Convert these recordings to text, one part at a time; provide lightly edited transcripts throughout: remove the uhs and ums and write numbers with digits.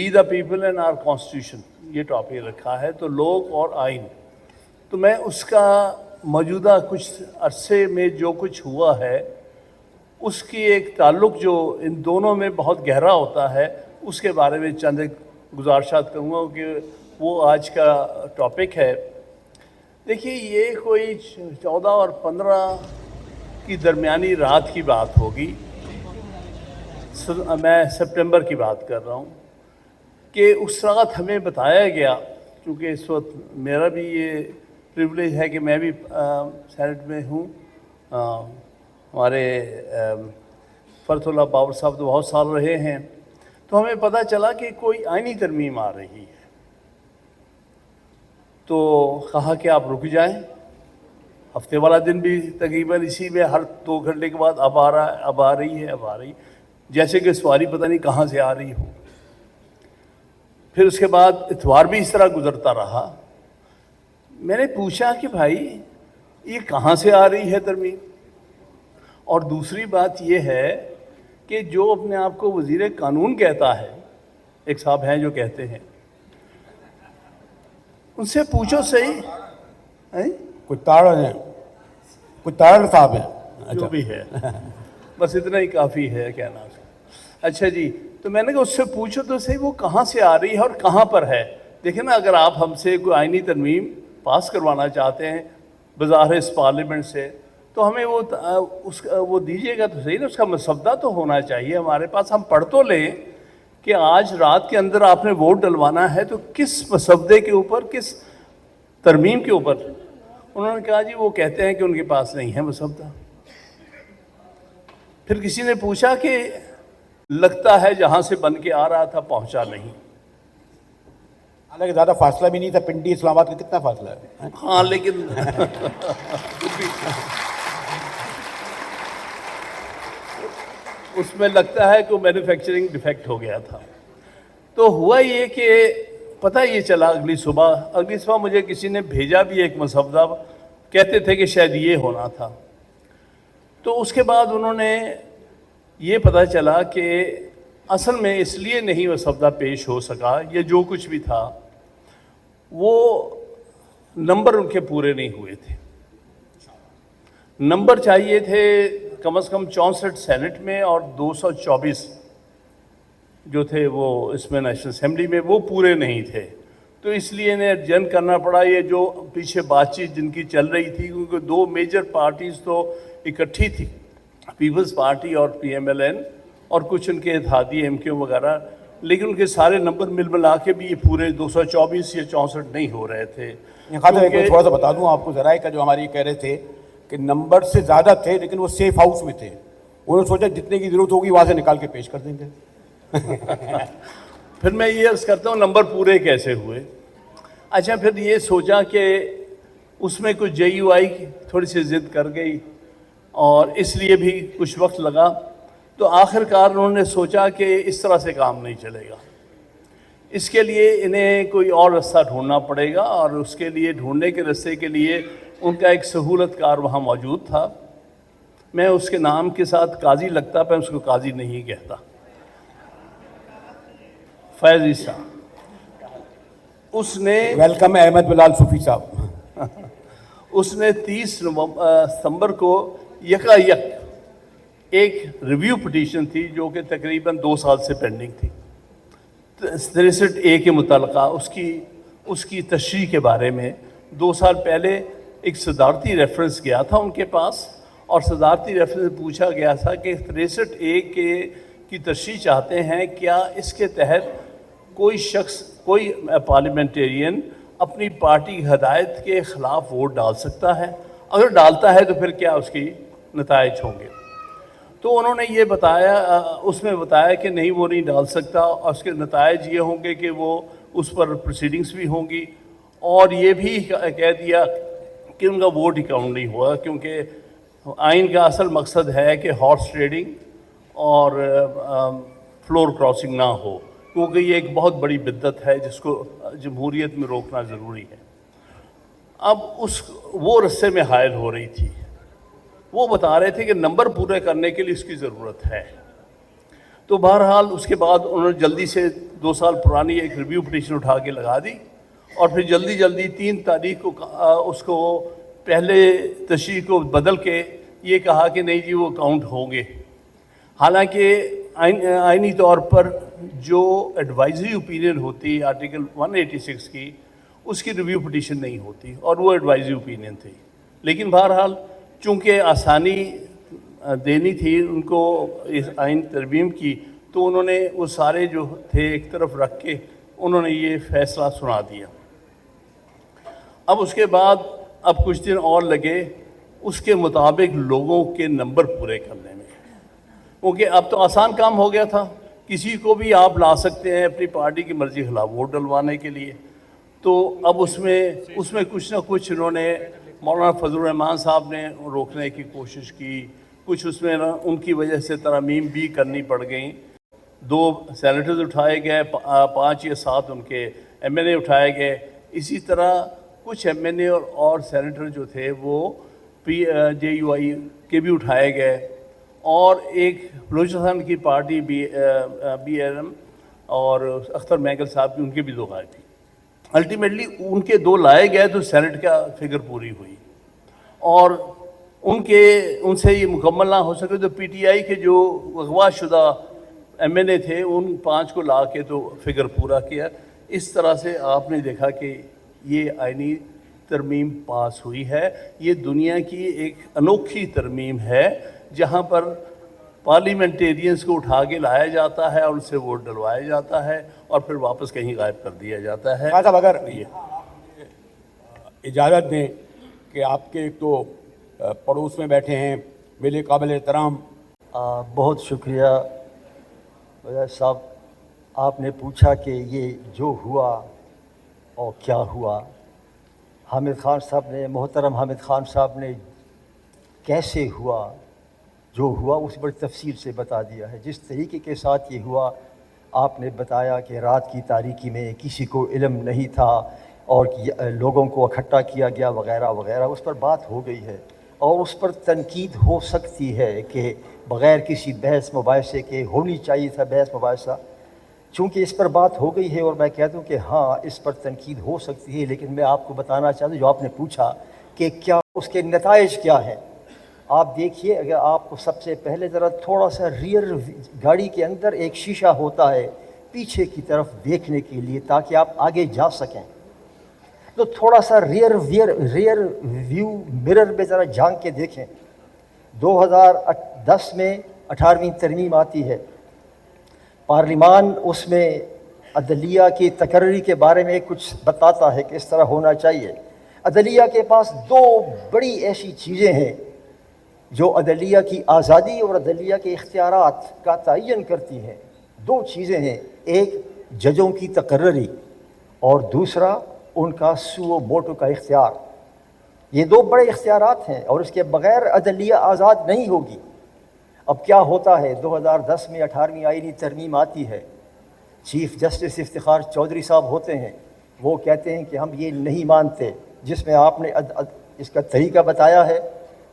We the people and our constitution یہ topic رکھا ہے. تو لوگ اور آئین, تو میں اس کا موجودہ کچھ عرصے میں جو کچھ ہوا ہے اس کی ایک تعلق جو ان دونوں میں بہت گہرا ہوتا ہے اس کے بارے میں چند گزارشات کروں گا کہ وہ آج کا ٹاپک ہے. دیکھیے یہ کوئی 14 اور 15 کی درمیانی رات کی بات ہوگی, میں سپٹمبر کی بات کر رہا ہوں, کہ اس رات ہمیں بتایا گیا, چونکہ اس وقت میرا بھی یہ پریولیج ہے کہ میں بھی سینٹ میں ہوں, ہمارے فرت اللہ باور صاحب تو بہت سال رہے ہیں, تو ہمیں پتہ چلا کہ کوئی آئینی ترمیم آ رہی ہے. تو کہا کہ آپ رک جائیں, ہفتے والا دن بھی تقریباً اسی میں ہر 2 گھنٹے کے بعد اب آ رہا ہے, اب آ رہی ہے, جیسے کہ سواری پتہ نہیں کہاں سے آ رہی ہو. پھر اس کے بعد اتوار بھی اس طرح گزرتا رہا. میں نے پوچھا کہ بھائی یہ کہاں سے آ رہی ہے ترمیم, اور دوسری بات یہ ہے کہ جو اپنے آپ کو وزیر قانون کہتا ہے, ایک صاحب ہیں جو کہتے ہیں, ان سے پوچھو صحیح, کوئی تاڑ صاحب ہیں جو بھی ہے, بس اتنا ہی کافی ہے کہنا. اچھا جی, تو میں نے کہا اس سے پوچھو تو صحیح وہ کہاں سے آ رہی ہے اور کہاں پر ہے. دیکھیں نا, اگر آپ ہم سے کوئی آئینی ترمیم پاس کروانا چاہتے ہیں بظاہر اس پارلیمنٹ سے, تو ہمیں وہ دیجیے گا تو صحیح نا, اس کا مسودہ تو ہونا چاہیے ہمارے پاس. ہم پڑھ تو لیں کہ آج رات کے اندر آپ نے ووٹ ڈلوانا ہے تو کس مسودے کے اوپر, کس ترمیم کے اوپر. انہوں نے کہا جی وہ کہتے ہیں کہ ان کے پاس نہیں ہے مسودہ. پھر کسی نے پوچھا کہ لگتا ہے جہاں سے بن کے آ رہا تھا پہنچا نہیں. حالانکہ زیادہ فاصلہ بھی نہیں تھا, پنڈی اسلام آباد کا کتنا فاصلہ ہے. ہاں لیکن اس میں لگتا ہے کہ مینوفیکچرنگ ڈیفیکٹ ہو گیا تھا. تو ہوا یہ کہ پتہ یہ چلا اگلی صبح مجھے کسی نے بھیجا بھی ایک مسودہ, کہتے تھے کہ شاید یہ ہونا تھا. تو اس کے بعد انہوں نے یہ پتہ چلا کہ اصل میں اس لیے نہیں مسودہ پیش ہو سکا, یہ جو کچھ بھی تھا وہ نمبر ان کے پورے نہیں ہوئے تھے. نمبر چاہیے تھے کم از کم 64 سینٹ میں اور 224 جو تھے وہ اس میں نیشنل اسمبلی میں, وہ پورے نہیں تھے. تو اس لیے انہیں ارجنٹ کرنا پڑا. یہ جو پیچھے بات چیت جن کی چل رہی تھی, کیونکہ 2 میجر پارٹیز تو اکٹھی تھی, پیپلز پارٹی اور PMLN, اور کچھ ان کے اتحادی MQ وغیرہ, لیکن ان کے سارے نمبر ملا کے بھی یہ پورے 224 یا 64 نہیں ہو رہے تھے. تھوڑا سا بتا دوں آپ کو, ذرائع کا جو ہماری کہہ رہے تھے کہ نمبر سے زیادہ تھے لیکن وہ سیف ہاؤس میں تھے. انہوں نے سوچا جتنے کی ضرورت ہوگی وہاں سے نکال کے پیش کر دیں گے. پھر میں یہ عرض کرتا ہوں نمبر پورے کیسے ہوئے. اچھا, پھر یہ سوچا کہ اس میں کچھ JUI تھوڑی سی ضد کر گئی اور اس لیے بھی کچھ وقت لگا. تو آخر کار انہوں نے سوچا کہ اس طرح سے کام نہیں چلے گا, اس کے لیے انہیں کوئی اور راستہ ڈھونڈنا پڑے گا. اور اس کے لیے ڈھونڈنے کے راستے کے لیے ان کا ایک سہولت کار وہاں موجود تھا. میں اس کے نام کے ساتھ قاضی لگتا, پر اس کو قاضی نہیں کہتا, فیض عیسیٰ. اس نے ویلکم احمد بلال صوفی صاحب. اس نے 30 ستمبر کو یکایک ایک ریویو پٹیشن تھی جو کہ تقریباً 2 سال سے پینڈنگ تھی, 63A کے متعلقہ اس کی تشریح کے بارے میں. 2 سال پہلے ایک صدارتی ریفرنس گیا تھا ان کے پاس, اور صدارتی ریفرنس پوچھا گیا تھا کہ 63A کی تشریح چاہتے ہیں, کیا اس کے تحت کوئی شخص, کوئی پارلیمنٹیرین اپنی پارٹی کی ہدایت کے خلاف ووٹ ڈال سکتا ہے؟ اگر ڈالتا ہے تو پھر کیا اس کی نتائج ہوں گے؟ تو انہوں نے یہ بتایا, اس میں بتایا کہ نہیں وہ نہیں ڈال سکتا, اور اس کے نتائج یہ ہوں گے کہ وہ اس پر پروسیڈنگز بھی ہوں گی, اور یہ بھی کہہ دیا کہ ان کا ووٹ ہی کاؤنٹ نہیں ہوا, کیونکہ آئین کا اصل مقصد ہے کہ ہارس ٹریڈنگ اور فلور کراسنگ نہ ہو, کیونکہ یہ ایک بہت بڑی بدعت ہے جس کو جمہوریت میں روکنا ضروری ہے. اب وہ رستے میں حائل ہو رہی تھی. وہ بتا رہے تھے کہ نمبر پورے کرنے کے لیے اس کی ضرورت ہے. تو بہرحال اس کے بعد انہوں نے جلدی سے 2 साल पुरानी एक रिव्यू पिटीशन उठा के लगा दी और फिर जल्दी जल्दी 3 तारीख को उसको पहले तशरीह को बदल के ये कहा कि नहीं जी वो काउंट होंगे। हालांकि आइनी तौर पर जो एडवाइजरी ओपिनियन होती है आर्टिकल 186 की, उसकी रिव्यू पिटीशन नहीं होती और वो एडवाइजरी ओपिनियन थी। लेकिन बहरहाल चूँकि आसानी देनी थी उनको इस आइन तरमीम की, तो उन्होंने वो सारे जो थे एक तरफ रख के उन्होंने ये फैसला सुना दिया। अब उसके बाद अब कुछ दिन और लगे उसके मुताबिक लोगों के नंबर पूरे करने में, क्योंकि अब तो आसान काम हो गया था, किसी को भी आप ला सकते हैं अपनी पार्टी की मर्जी के खिलाफ वोट डलवाने के लिए। तो अब उसमें कुछ ना कुछ इन्होंने मौलाना फजल रहमान साहब ने रोकने की कोशिश की, कुछ उसमें ना उनकी वजह से तरमीम भी करनी पड़ गई। 2 सेनेटर्स उठाए गए, 5 या 7 उनके MNA उठाए गए। इसी तरह कुछ MNA और सेनेटर जो थे वो JUI के भी उठाए गए और एक बलूचिस्तान की पार्टी BLM और अख्तर मैगल साहब की उनके भी 2 गायब थी। अल्टीमेटली उनके 2 लाए गए तो सेनेट का फिगर पूरी हुई और उनसे ये मुकम्मल ना हो सके तो PTI के जो अगवा शुदा MNA थे उन 5 को ला के तो फिगर पूरा किया। इस तरह से आपने देखा कि ये आइनी तरमीम पास हुई है। ये दुनिया की एक अनोखी तरमीम है जहाँ पर पार्लियामेंटेरियंस को उठा के लाया जाता है और उनसे वोट डलवाया जाता है और फिर वापस कहीं गायब कर दिया जाता है। साहब अगर इजाज़त दें कि आपके एक तो पड़ोस में बैठे हैं मेरे काबिल एहतराम। बहुत शुक्रिया वज़ीर साहब, आपने पूछा कि ये जो हुआ और क्या हुआ। हामिद खान साहब ने, मोहतरम हामिद खान साहब ने कैसे हुआ, जो हुआ उस बड़ी तफसील से बता दिया है। जिस तरीके के साथ ये हुआ आपने बताया कि रात की तारीकी में किसी को इल्म नहीं था और लोगों को इकट्ठा किया गया वगैरह वगैरह, उस पर बात हो गई है और उस पर तनकीद हो सकती है कि बग़ैर किसी बहस मुबाहिसे के होनी चाहिए था बहस मुबाहिसा। चूँकि इस पर बात हो गई है और मैं कहता हूँ कि हाँ इस पर तनकीद हो सकती है, लेकिन मैं आपको बताना चाहता हूँ जो आपने पूछा कि क्या उसके नताइज क्या हैं। आप देखिए, अगर आपको सबसे पहले ज़रा थोड़ा सा रियर गाड़ी के अंदर एक शीशा होता है पीछे की तरफ देखने के लिए ताकि आप आगे जा सकें, तो थोड़ा सा रियर व्यू मिरर में ज़रा झांक के देखें। 2010 में 18वीं तरमीम आती है, पार्लिमान उसमें अदलिया की तकर्री के बारे में कुछ बताता है कि इस तरह होना चाहिए। अदलिया के पास 2 बड़ी ऐसी चीज़ें हैं जो अदलिया की आज़ादी और अदलिया के इख्तियारात का तयन करती हैं। 2 चीज़ें हैं, एक जजों की तकर्री और दूसरा उनका सुओ मोटो का इख्तियार। ये 2 बड़े इख्तियारात हैं और इसके बग़ैर अदलिया आज़ाद नहीं होगी। अब क्या होता है, 2010 में 18वीं आईनी तरमीम आती है, चीफ़ जस्टिस इफ्तिखार चौधरी साहब होते हैं, वो कहते हैं कि हम ये नहीं मानते जिसमें आपने इसका तरीका बताया है,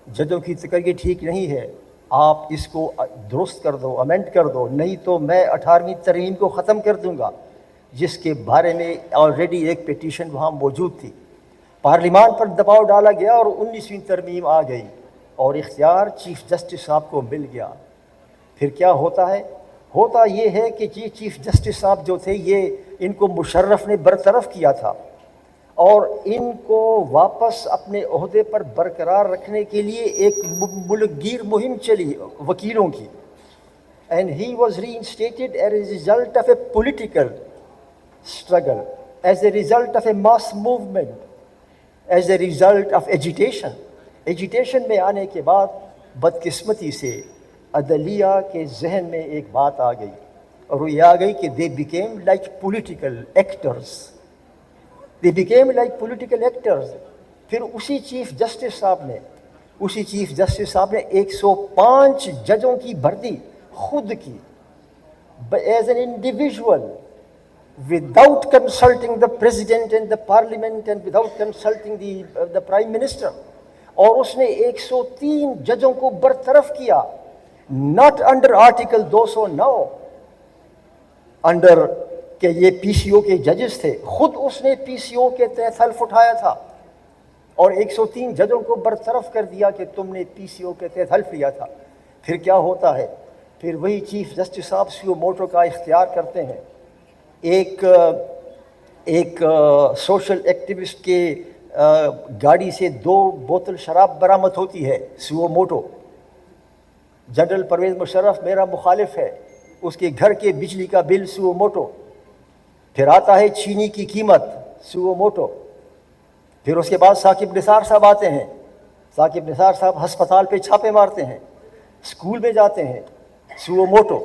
जजों की तकर्री ठीक नहीं है, आप इसको दुरुस्त कर दो, अमेंड कर दो, नहीं तो मैं 18वीं तरमीम को ख़त्म कर दूँगा, जिसके बारे में ऑलरेडी एक पिटीशन वहाँ मौजूद थी। पार्लिमान पर दबाव डाला गया और 19वीं तरमीम आ गई और इख्तियार चीफ़ जस्टिस साहब को मिल गया। फिर क्या होता है, होता ये है कि जी चीफ़ जस्टिस साहब जो थे ये इनको मुशर्रफ ने बरतरफ किया था और इनको वापस अपने ओहदे पर बरकरार रखने के लिए एक मुल्कगीर मुहिम चली वकीलों की। And he was reinstated as a result of a political struggle, as a result of a mass movement, as a result of agitation. Agitation में आने के बाद बदकिस्मती से अदलिया के जहन में एक बात आ गई और वो ये आ गई कि they became like political actors. They became like political actors. फिर उसी चीफ जस्टिस साहब ने 105 जजों की भर्ती खुद की as an individual, without consulting the president and the parliament and without consulting the prime minister, और उसने 103 जजों को बरतरफ किया, not under article 209, under کہ یہ پی سی او کے ججز تھے، خود اس نے پی سی او کے تحت حلف اٹھایا تھا اور 103 ججوں کو برطرف کر دیا کہ تم نے پی سی او کے تحت حلف لیا تھا۔ پھر کیا ہوتا ہے؟ پھر وہی چیف جسٹس صاحب سیو موٹو کا اختیار کرتے ہیں۔ ایک سوشل ایکٹیوسٹ کے گاڑی سے 2 بوتل شراب برآمد ہوتی ہے، suo motu. General Pervez Musharraf میرا مخالف ہے، اس کے گھر کے بجلی کا بل سیو موٹو۔ پھر آتا ہے چینی کی قیمت، سیو موٹو۔ پھر اس کے بعد ثاقب نثار صاحب آتے ہیں، ثاقب نثار صاحب ہسپتال پہ چھاپے مارتے ہیں، اسکول میں جاتے ہیں، suo motu.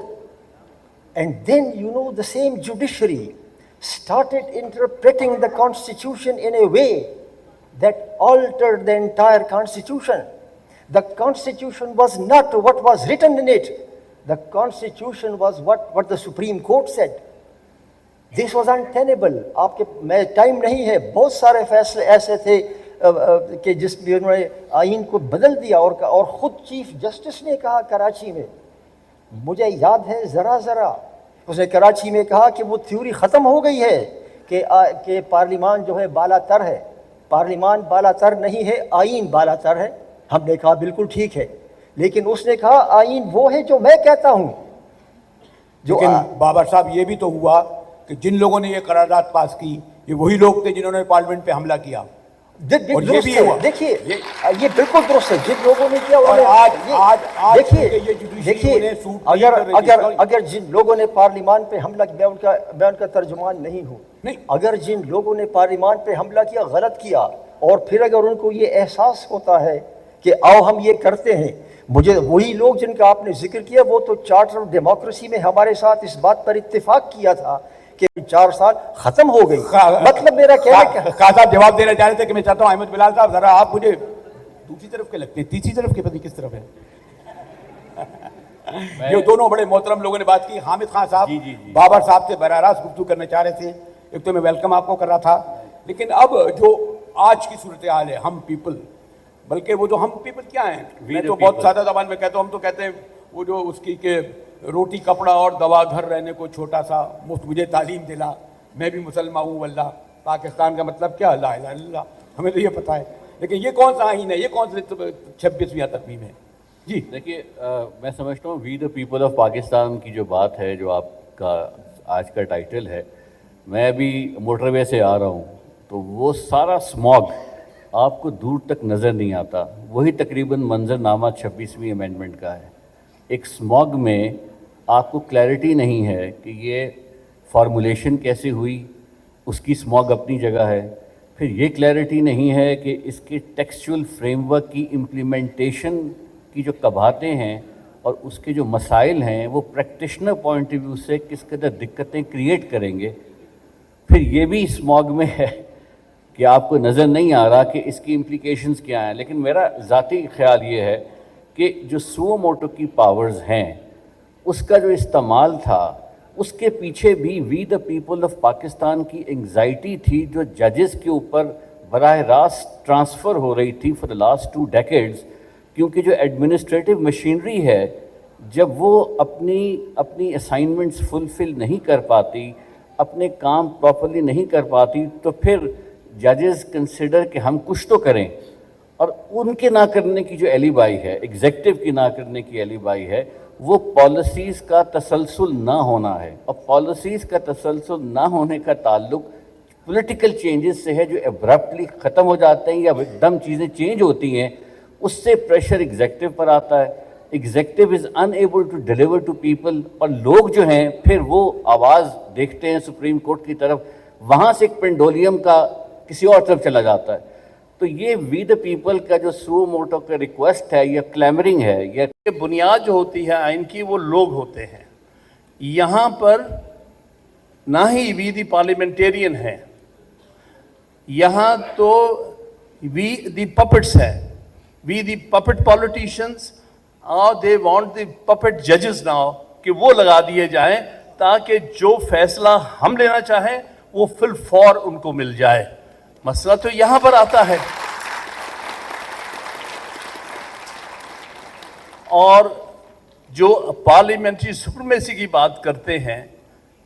And then the same judiciary started interpreting the constitution in a way that altered the entire constitution. The constitution was not what was written in it. The constitution was what the Supreme Court said. This was untenable. آپ کے میں time نہیں ہے، بہت سارے فیصلے ایسے تھے کہ جس میں انہوں نے آئین کو بدل دیا، اور خود چیف جسٹس نے کہا کراچی میں، مجھے یاد ہے ذرا اس نے کراچی میں کہا کہ وہ تھیوری ختم ہو گئی ہے کہ پارلیمان جو ہے بالا تر ہے۔ پارلیمان بالا تر نہیں ہے، آئین بالا تر ہے۔ ہم نے کہا بالکل ٹھیک ہے، لیکن اس نے کہا آئین وہ ہے جو میں کہتا ہوں۔ لیکن بابر صاحب یہ بھی تو ہوا کہ جن لوگوں نے یہ قرارداد پاس کی یہ وہی لوگ تھے جنہوں نے پارلیمنٹ پہ حملہ کیا، اور یہ بھی ہوا۔ دیکھیے یہ بالکل درست ہے، جن لوگوں نے کیا دیکھیے اگر جن لوگوں نے پارلیمان پہ حملہ کیا، میں ان کا ترجمان نہیں ہوں، اگر جن لوگوں نے پارلیمان پہ حملہ کیا غلط کیا، اور پھر اگر ان کو یہ احساس ہوتا ہے کہ آؤ ہم یہ کرتے ہیں، مجھے وہی لوگ جن کا آپ نے ذکر کیا وہ تو چارٹر آف ڈیموکریسی میں ہمارے ساتھ اس بات پر اتفاق کیا تھا کہ 4 سال ختم ہو گئی۔ مطلب میرا کہنا صاحب جواب دینا چاہ رہے تھے کہ میں چاہتا ہوں احمد بلال صاحب ذرا آپ مجھے دوسری طرف کے لگتے ہیں، تیسری طرف کے پتہ کس طرف ہے؟ یہ دونوں بڑے محترم لوگوں نے بات کی۔ حامد خان صاحب بابر صاحب سے براہ راست گفتگو کرنا چاہ رہے تھے، ایک تو میں ویلکم آپ کو کر رہا تھا، لیکن اب جو آج کی صورتحال ہے، ہم پیپل، بلکہ وہ جو ہم پیپل کیا ہیں، میں تو بہت سادہ زبان میں کہتا ہوں، ہم تو کہتے ہیں وہ جو اس کی کہ روٹی کپڑا اور دوا گھر رہنے کو چھوٹا سا مفت مجھے تعلیم دلا، میں بھی مسلمان ہوں واللہ، پاکستان کا مطلب کیا؟ لا الہ الا اللہ، ہمیں تو یہ پتہ ہے، لیکن یہ کون سا آئین ہے، یہ کون سی 26ویں ترمیم ہے؟ جی دیکھیے میں سمجھتا ہوں وی دا پیپل آف پاکستان کی جو بات ہے، جو آپ کا آج کا ٹائٹل ہے، میں بھی موٹر وے سے آ رہا ہوں تو وہ سارا اسموگ آپ کو دور تک نظر نہیں آتا، وہی تقریباً منظر نامہ 26ویں امینڈمنٹ کا ہے۔ ایک اسموگ میں آپ کو کلیئرٹی نہیں ہے کہ یہ فارمولیشن کیسے ہوئی، اس کی اسموگ اپنی جگہ ہے، پھر یہ کلیئرٹی نہیں ہے کہ اس کے ٹیکسچول فریم ورک کی امپلیمنٹیشن کی جو کبھاتیں ہیں اور اس کے جو مسائل ہیں وہ پریکٹیشنر پوائنٹ آف ویو سے کس قدر دقتیں کریٹ کریں گے۔ پھر یہ بھی اسموگ میں ہے کہ آپ کو نظر نہیں آ رہا کہ اس کی امپلیکیشنز کیا ہیں، لیکن میرا ذاتی خیال یہ ہے کہ جو سو موٹو کی پاورز ہیں اس کا جو استعمال تھا اس کے پیچھے بھی وی دا پیپل آف پاکستان کی انگزائٹی تھی جو ججز کے اوپر براہ راست ٹرانسفر ہو رہی تھی فار دا لاسٹ 2 ڈیکیڈز، کیونکہ جو ایڈمنسٹریٹو مشینری ہے جب وہ اپنی اسائنمنٹس فلفل نہیں کر پاتی، اپنے کام پراپرلی نہیں کر پاتی، تو پھر ججز کنسیڈر کہ ہم کچھ تو کریں، اور ان کے نہ کرنے کی جو ایلیبائی ہے، ایگزیکٹو کی نہ کرنے کی ایلیبائی ہے، وہ پالیسیز کا تسلسل نہ ہونا ہے، اور پالیسیز کا تسلسل نہ ہونے کا تعلق پولیٹیکل چینجز سے ہے جو ابرپٹلی ختم ہو جاتے ہیں یا ایک دم چیزیں چینج ہوتی ہیں، اس سے پریشر ایگزیکٹو پر آتا ہے، executive is enable to deliver to people, اور لوگ جو ہیں پھر وہ آواز دیکھتے ہیں سپریم کورٹ کی طرف، وہاں سے ایک پینڈولیم کا کسی اور طرف چلا جاتا ہے۔ تو یہ وی دا پیپل کا جو سو موٹو کا ریکویسٹ ہے یا کلیمرنگ ہے، یا بنیاد جو ہوتی ہے آئین کی وہ لوگ ہوتے ہیں، یہاں پر نہ ہی وی دی پارلیمنٹیرین ہے، یہاں تو وی دی پپٹس ہے، وی دی پپٹ پالیٹیشنز، اور دے وانٹ دی پپٹ ججز ناؤ کہ وہ لگا دیے جائیں تاکہ جو فیصلہ ہم لینا چاہیں وہ فی الفور ان کو مل جائے۔ مسئلہ تو یہاں پر آتا ہے، اور جو پارلیمنٹری سپریمیسی کی بات کرتے ہیں،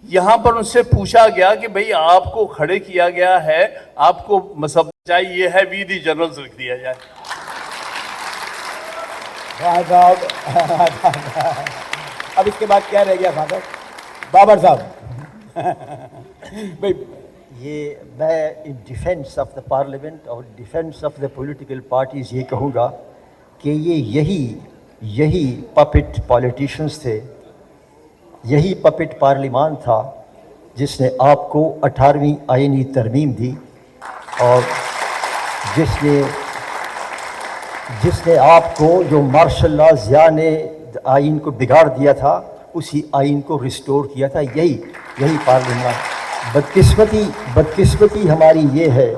यहाँ पर उनसे पूछा गया कि भाई आपको खड़े किया गया है, आपको मसब चाहिए है, वी दी जनरल्स लिख दिया जाए। अब इसके बाद क्या रह गया फादर? बाबर साहब भाई, ये मैं in defence of the parliament और defence of the political parties ये कहूँगा कि यही पपेट पॉलिटिशियंस थे, यही पपेट पार्लिमान था जिसने आपको 18वीं आईनी तरमीम दी और जिसने आपको जो मार्शल लॉ ज़िया ने आइन को बिगाड़ दिया था, उसी आइन को रिस्टोर किया था, यही पार्लियामान। बदकिस्मती हमारी ये है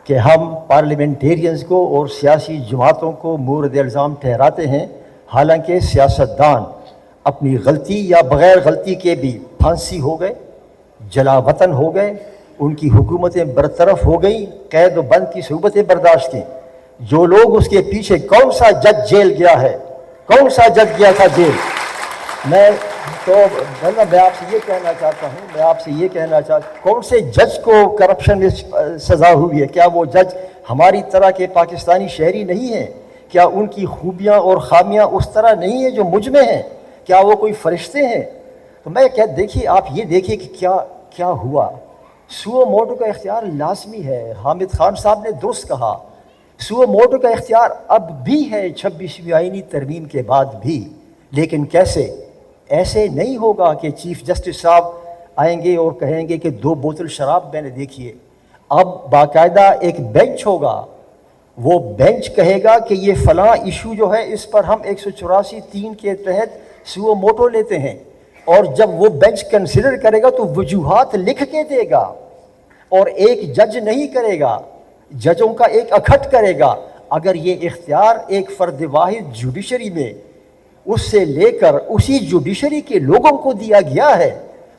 कि हम पार्लियामेंटेरियंस को और सियासी जमातों को मोरद इल्ज़ाम ठहराते हैं, हालांकि सियासतदान अपनी गलती या बग़ैर गलती के भी फांसी हो गए, जलावतन हो गए, उनकी हुकूमतें बरतरफ हो गई, कैद व बंद की सूबतें बर्दाश्त की। जो लोग उसके पीछे, कौन सा जज जेल गया है, कौन सा जज गया था जेल? मैं आपसे ये कहना चाहता हूँ, कौन से जज को करप्शन में सज़ा हुई है? क्या वो जज हमारी तरह के पाकिस्तानी शहरी नहीं हैं? क्या उनकी खूबियाँ और ख़ामियाँ उस तरह नहीं हैं जो मुझ में हैं? क्या वो कोई फरिश्ते हैं? तो मैं क्या, देखिए आप ये देखिए कि क्या हुआ। सुओ मोटो का इख्तियार लाजमी है, हामिद खान साहब ने दुरुस्त कहा, सुओ मोटो का इख्तियार अब भी है 26वीं आईनी तरमीम के बाद भी। लेकिन कैसे? ऐसे नहीं होगा कि चीफ जस्टिस साहब आएंगे और कहेंगे कि 2 बोतल शराब मैंने देखी है। अब बाकायदा एक बेंच होगा, वो बेंच कहेगा कि ये फ़लाँ इशू जो है इस पर हम 184(3) के तहत सुओ मोटो लेते हैं, और जब वो बेंच कंसिडर करेगा तो वजूहात लिख के देगा और एक जज नहीं करेगा, जजों का एक अखट करेगा। अगर ये इख्तियार एक फ़र्द वाहिद जुडिशरी में उससे लेकर उसी जुडिशरी के लोगों को दिया गया है,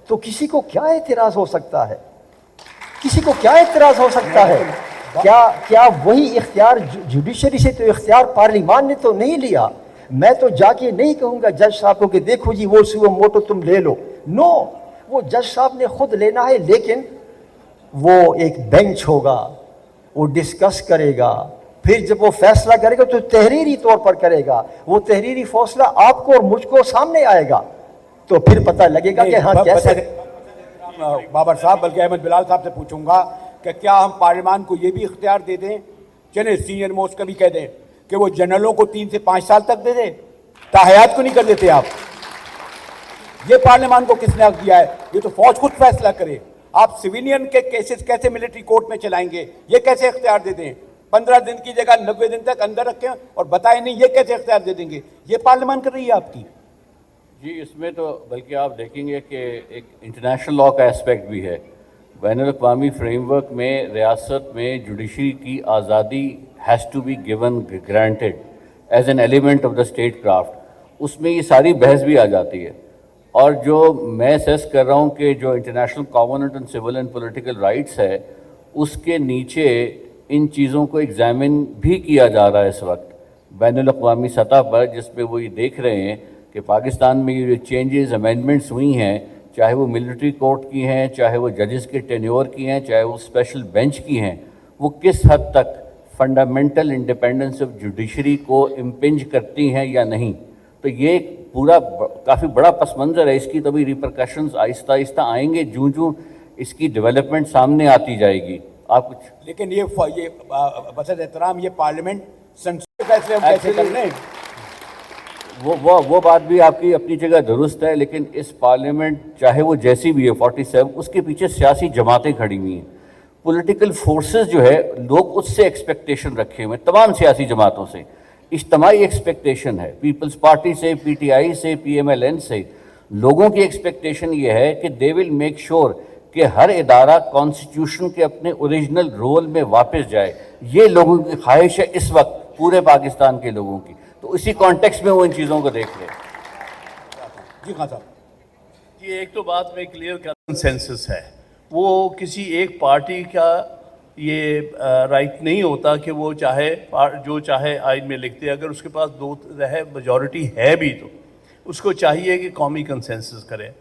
तो किसी को क्या एतराज़ हो सकता है? किसी को क्या एतराज़ हो सकता है? क्या वही इख्तियार जुडिशरी से तो इख्तियार पार्लिमान ने तो नहीं लिया। मैं तो जाके नहीं कहूँगा जज साहब को कि देखो जी वो सुओ मोटो तुम ले लो, नो, वो जज साहब ने खुद लेना है। लेकिन वो एक बेंच होगा, वो डिस्कस करेगा, फिर जब वो फैसला करेगा तो तहरीरी तौर पर करेगा। वो तहरीरी फैसला आपको और मुझको सामने आएगा, तो फिर पता लगेगा कि हाँ कैसे। बाबर साहब, बल्कि अहमद बिलाल साहब से पूछूंगा कि क्या हम पार्लियामान को ये भी इख्तियार दे दें, चले सीनियर मोस्ट का भी कह दें कि वो जनरलों को 3 से 5 साल तक दे दे, ताहयात को नहीं कर देते आप? ये पार्लियामान को किसने हक दिया है? ये तो फौज खुद फैसला करे। आप सिविलियन के केसेस कैसे मिलिट्री कोर्ट में चलाएंगे? ये कैसे इख्तियार दे दें? 15 दिन की जगह 90 दिन तक अंदर रखें और बताएं नहीं, ये कैसे इख्तियार दे देंगे? ये पार्लियामान कर रही है आपकी। जी, इसमें तो बल्कि आप देखेंगे कि एक इंटरनेशनल लॉ का एस्पेक्ट भी है। बैनुल-अक़वामी फ्रेमवर्क में रियासत में जुडिशरी की आज़ादी has to be given granted as an element of the statecraft. उसमें ये सारी बहस भी आ जाती है। और जो मैं असेस कर रहा हूँ कि जो international covenant on civil and political rights है, उसके नीचे इन चीज़ों को एग्जामिन भी किया जा रहा है इस वक्त बैनुल-अक़वामी सतह पर, जिसमें वो ये देख रहे हैं कि पाकिस्तान में ये चेंजेस अमेंडमेंट्स हुई हैं, चाहे वो मिलिट्री कोर्ट की हैं, चाहे वो जजेस के टेन्योर की हैं, चाहे वो स्पेशल बेंच की हैं, वो किस हद तक फंडामेंटल इंडिपेंडेंस ऑफ जुडिशरी को इम्पिंज करती हैं या नहीं। तो ये पूरा काफ़ी बड़ा पस मंज़र है। इसकी तभी रिपरकशंस आहिस्ता आहिस्ता आएंगे जूँ जूँ इसकी डेवलपमेंट सामने आती जाएगी। आप कुछ, लेकिन ये बसर एहतराम, ये पार्लियामेंट संसद फैसले हम कैसे कर लें? वो बात भी आपकी अपनी जगह दुरुस्त है, लेकिन इस पार्लियामेंट चाहे वो जैसी भी है 47, उसके पीछे सियासी जमातें खड़ी हुई हैं, पॉलिटिकल फोर्सेस जो है, लोग उससे एक्सपेक्टेशन रखे हुए हैं तमाम सियासी जमातों से। इज्तिमाई एक्सपेक्टेशन है पीपल्स पार्टी से, PTI से, PMLN से। लोगों की एक्सपेक्टेशन ये है कि दे विल मेक श्योर कि हर इदारा कॉन्स्टिट्यूशन के अपने ओरिजिनल रोल में वापस जाए। ये लोगों की ख्वाहिश है इस वक्त, पूरे पाकिस्तान के लोगों की। तो इसी कॉन्टेक्स्ट में वो इन चीज़ों को देख रहे हैं। जी खान साहब, ये एक तो बात में क्लियर कंसेंसस है, वो किसी एक पार्टी का ये राइट नहीं होता कि वो जो चाहे आइन में लिखते। अगर उसके पास 2 मेजॉरिटी है भी तो उसको चाहिए कि कौमी कंसेंसस करे।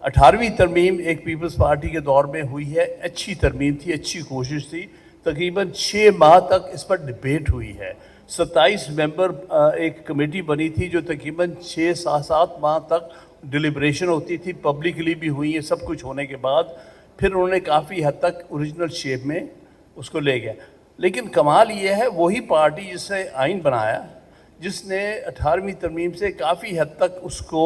18वीं तरमीम एक पीपल्स पार्टी के दौर में हुई है, अच्छी तरमीम थी, अच्छी कोशिश थी। तकरीबन 6 माह तक इस पर डिबेट हुई है। 27 मेंबर एक कमेटी बनी थी जो तकरीबन 6-7 माह तक डिलिब्रेशन होती थी, पब्लिकली भी हुई है। सब कुछ होने के बाद फिर उन्होंने काफ़ी हद तक ओरिजिनल शेप में उसको ले गया। लेकिन कमाल ये है, वही पार्टी जिसने आइन बनाया, जिसने 18वीं तरमीम से काफ़ी हद तक उसको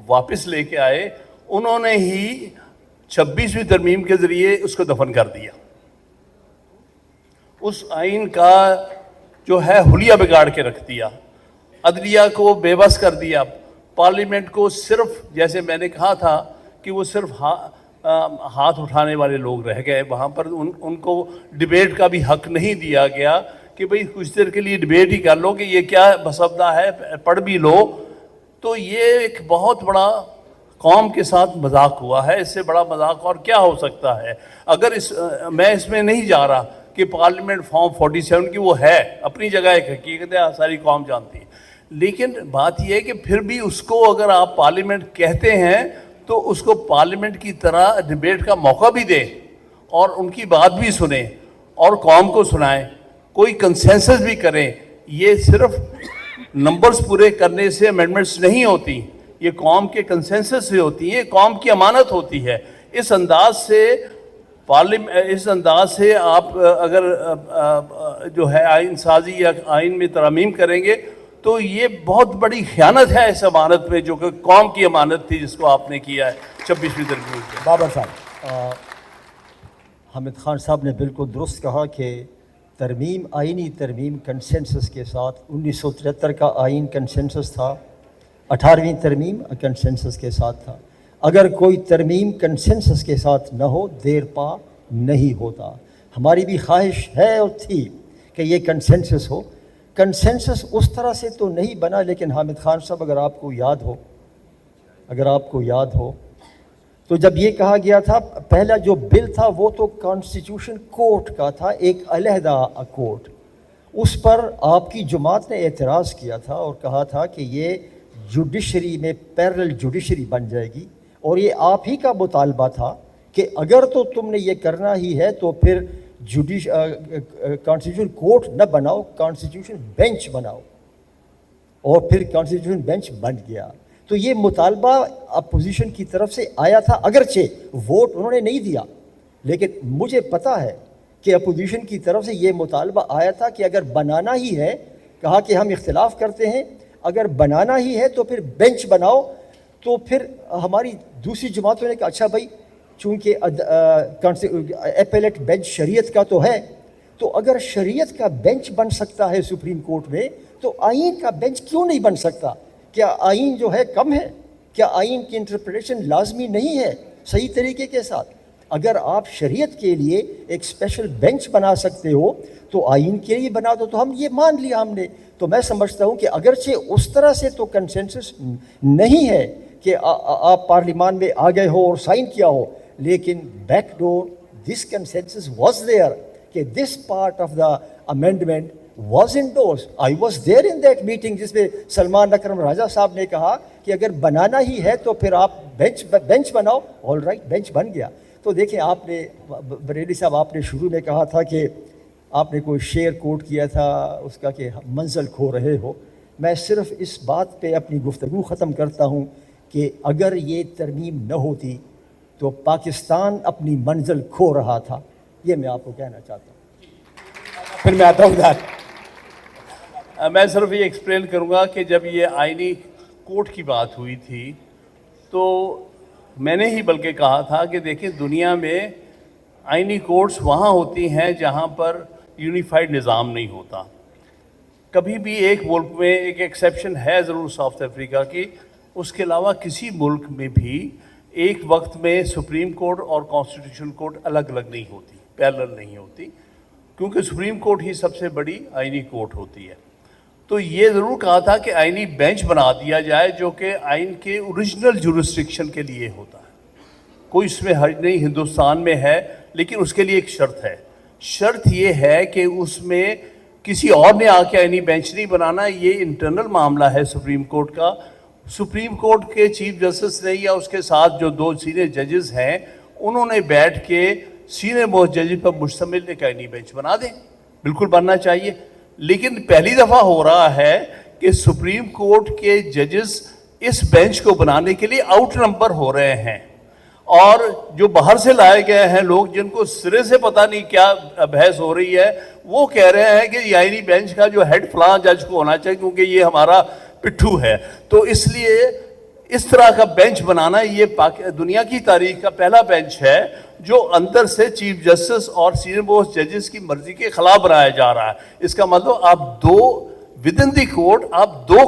वापस लेके आए, उन्होंने ही 26वीं तरमीम के ज़रिए उसको दफन कर दिया। उस आइन का जो है हुलिया बिगाड़ के रख दिया, अदलिया को बेबस कर दिया, पार्लियामेंट को सिर्फ, जैसे मैंने कहा था कि वो सिर्फ हाथ उठाने वाले लोग रह गए वहाँ पर। उनको डिबेट का भी हक नहीं दिया गया कि भाई कुछ देर के लिए डिबेट ही कर लो कि ये क्या मसवदा है, पढ़ भी लो। तो ये एक बहुत बड़ा कौम के साथ मजाक हुआ है। इससे बड़ा मजाक और क्या हो सकता है? अगर मैं इसमें नहीं जा रहा कि पार्लियामेंट फॉर्म 47 की वो है, अपनी जगह एक हकीकत है, सारी कौम जानती है। लेकिन बात यह है कि फिर भी उसको अगर आप पार्लियामेंट कहते हैं तो उसको पार्लियामेंट की तरह डिबेट का मौका भी दें और उनकी बात भी सुने और कौम को सुनाएं, कोई कंसेंसस भी करें। ये सिर्फ नंबर्स पूरे करने से अमेंडमेंट्स नहीं होती, ये कौम के कंसेंसस से होती है, कौम की अमानत होती है। इस अंदाज से आप अगर जो है आइन साजी या आइन में तरमीम करेंगे तो ये बहुत बड़ी ख़यानत है इस अमानत में, जो कि कौम की अमानत थी, जिसको आपने किया है 26वीं तरमीम में। बाबर साहब, हामिद खान साहब ने बिल्कुल दुरुस्त कहा कि तरमीम, आइनी तरमीम कंसेंसस के साथ 1973 का आइन कंसेंसस था, 18वीं तरमीम कंसेंसस के साथ था। अगर कोई तरमीम कंसेंसस के साथ न हो, देर पा नहीं होता। हमारी भी ख्वाहिश है और थी कि ये कंसेंसस हो। कंसेंसस उस तरह से तो नहीं बना, लेकिन हामिद खान साहब अगर आपको याद हो तो जब ये कहा गया था, पहला जो बिल था वो तो कॉन्स्टिट्यूशन कोर्ट का था, एक अलहदा कोर्ट। उस पर आपकी जमात ने एतराज़ किया था और कहा था कि ये जुडिशरी में पैरेलल जुडिशरी बन जाएगी, और ये आप ही का मुतालबा था कि अगर तो तुमने ये करना ही है तो फिर कॉन्स्टिट्यूशन कोर्ट न बनाओ, कॉन्स्टिट्यूशन बेंच बनाओ। और फिर कॉन्स्टिट्यूशन बेंच बन गया। तो ये मुतालबा अपोजिशन की तरफ से आया था, अगरचे वोट उन्होंने नहीं दिया, लेकिन मुझे पता है कि अपोजिशन की तरफ से ये मुतालबा आया था कि अगर बनाना ही है, कहा कि हम इख्तिलाफ करते हैं, अगर बनाना ही है तो फिर बेंच बनाओ। तो फिर हमारी दूसरी जमातों ने कहा अच्छा भाई, चूँकि एपेलेट बेंच शरीयत का तो है, तो अगर शरीयत का बेंच बन सकता है सुप्रीम कोर्ट में, तो आइन का बेंच क्यों नहीं बन सकता? क्या आइन जो है कम है? क्या आइन की इंटरप्रिटेशन लाजमी नहीं है सही तरीके के साथ? अगर आप शरीयत के लिए एक स्पेशल बेंच बना सकते हो तो आइन के लिए बना दो। तो हम ये मान लिया हमने। तो मैं समझता हूँ कि अगरचे उस तरह से तो कंसेंसस नहीं है कि आप पार्लियामान में आ गए हो और साइन किया हो, लेकिन backdoor this consensus was there कि this part of the amendment was endorsed. I was there in that meeting जिसमें सलमान अकरम राजा साहब ने कहा कि अगर बनाना ही है तो फिर आप बेंच बनाओ। ऑल राइट, बेंच बन गया। तो देखें, आपने बरेली साहब, आपने शुरू में कहा था कि आपने कोई शेर कोट किया था उसका कि मंजिल खो रहे हो। मैं सिर्फ इस बात पे अपनी गुफ्तगू ख़त्म करता हूँ कि अगर ये तरमीम न होती तो पाकिस्तान अपनी मंजिल खो रहा था। ये मैं आपको कहना चाहता हूँ। फिर मैं आता हूँ। मैं सिर्फ ये एक्सप्लेन करूँगा कि जब ये आइनी कोर्ट की बात हुई थी तो मैंने ही बल्कि कहा था कि देखिए, दुनिया में आइनी कोर्ट्स वहाँ होती हैं जहाँ पर यूनिफाइड निज़ाम नहीं होता। कभी भी एक मुल्क में एक एक्सेप्शन है ज़रूर साउथ अफ्रीका की, उसके अलावा किसी मुल्क में भी एक वक्त में सुप्रीम कोर्ट और कॉन्स्टिट्यूशन कोर्ट अलग अलग नहीं होती, पैरेलल नहीं होती, क्योंकि सुप्रीम कोर्ट ही सबसे बड़ी आइनी कोर्ट होती है। तो ये ज़रूर कहा था कि आइनी बेंच बना दिया जाए जो कि आइन के ओरिजिनल जुरिस्डिक्शन के लिए होता है। कोई इसमें हर्ज नहीं, हिंदुस्तान में है, लेकिन उसके लिए एक शर्त है। शर्त ये है कि उसमें किसी और ने आके आइनी बेंच नहीं बनाना, ये इंटरनल मामला है सुप्रीम कोर्ट का। सुप्रीम कोर्ट के चीफ जस्टिस ने या उसके साथ जो 2 सीनियर जजेस हैं, उन्होंने बैठ के सीनियर मोस्ट जजेस पर मुश्तमिल एक आईनी बेंच बना दें, बिल्कुल बनना चाहिए। लेकिन पहली दफ़ा हो रहा है कि सुप्रीम कोर्ट के जजेस इस बेंच को बनाने के लिए आउट नंबर हो रहे हैं, और जो बाहर से लाए गए हैं लोग, जिनको सिरे से पता नहीं क्या बहस हो रही है, वो कह रहे हैं कि आईनी बेंच का जो हेड फलां जज को होना चाहिए क्योंकि ये हमारा पिट्ठू है। तो इसलिए इस तरह का बेंच बनाना ये दुनिया की तारीख का पहला बेंच है जो अंदर से चीफ जस्टिस और सीनियर मोस्ट जजेस की मर्जी के खिलाफ बनाया जा रहा है। इसका मतलब आप विद इन दी कोर्ट आप 2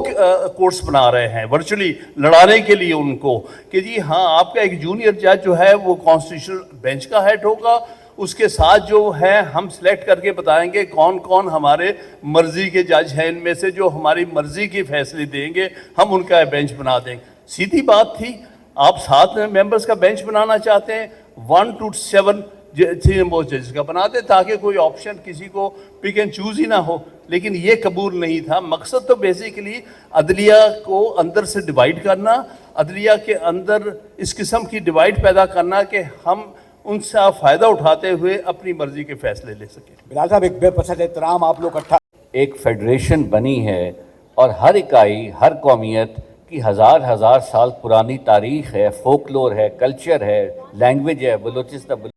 कोर्ट्स बना रहे हैं वर्चुअली लड़ाने के लिए उनको, कि जी हाँ आपका एक जूनियर जज जो है वो कॉन्स्टिट्यूशनल बेंच का हेड होगा, उसके साथ जो है हम सिलेक्ट करके बताएंगे कौन कौन हमारे मर्जी के जज हैं, इनमें से जो हमारी मर्जी की फैसले देंगे हम उनका बेंच बना देंगे। सीधी बात थी। आप 7 मेंबर्स का बेंच बनाना चाहते हैं, 1 to 7 सीनियर मोस्ट जजेस का बना दे ताकि कोई ऑप्शन किसी को पिक एंड चूज ही ना हो। लेकिन ये कबूल नहीं था। मकसद तो बेसिकली अदलिया को अंदर से डिवाइड करना, अदलिया के अंदर इस किस्म की डिवाइड पैदा करना कि हम उनसे फ़ायदा उठाते हुए अपनी मर्जी के फैसले ले सकें। बिलाल साहब, एक बेपसंद एहतराम आप लोग इकट्ठा एक फेडरेशन बनी है और हर इकाई, हर कौमियत की हज़ार साल पुरानी तारीख़ है, फोकलोर है, कल्चर है, लैंग्वेज है। बलूचिस्तान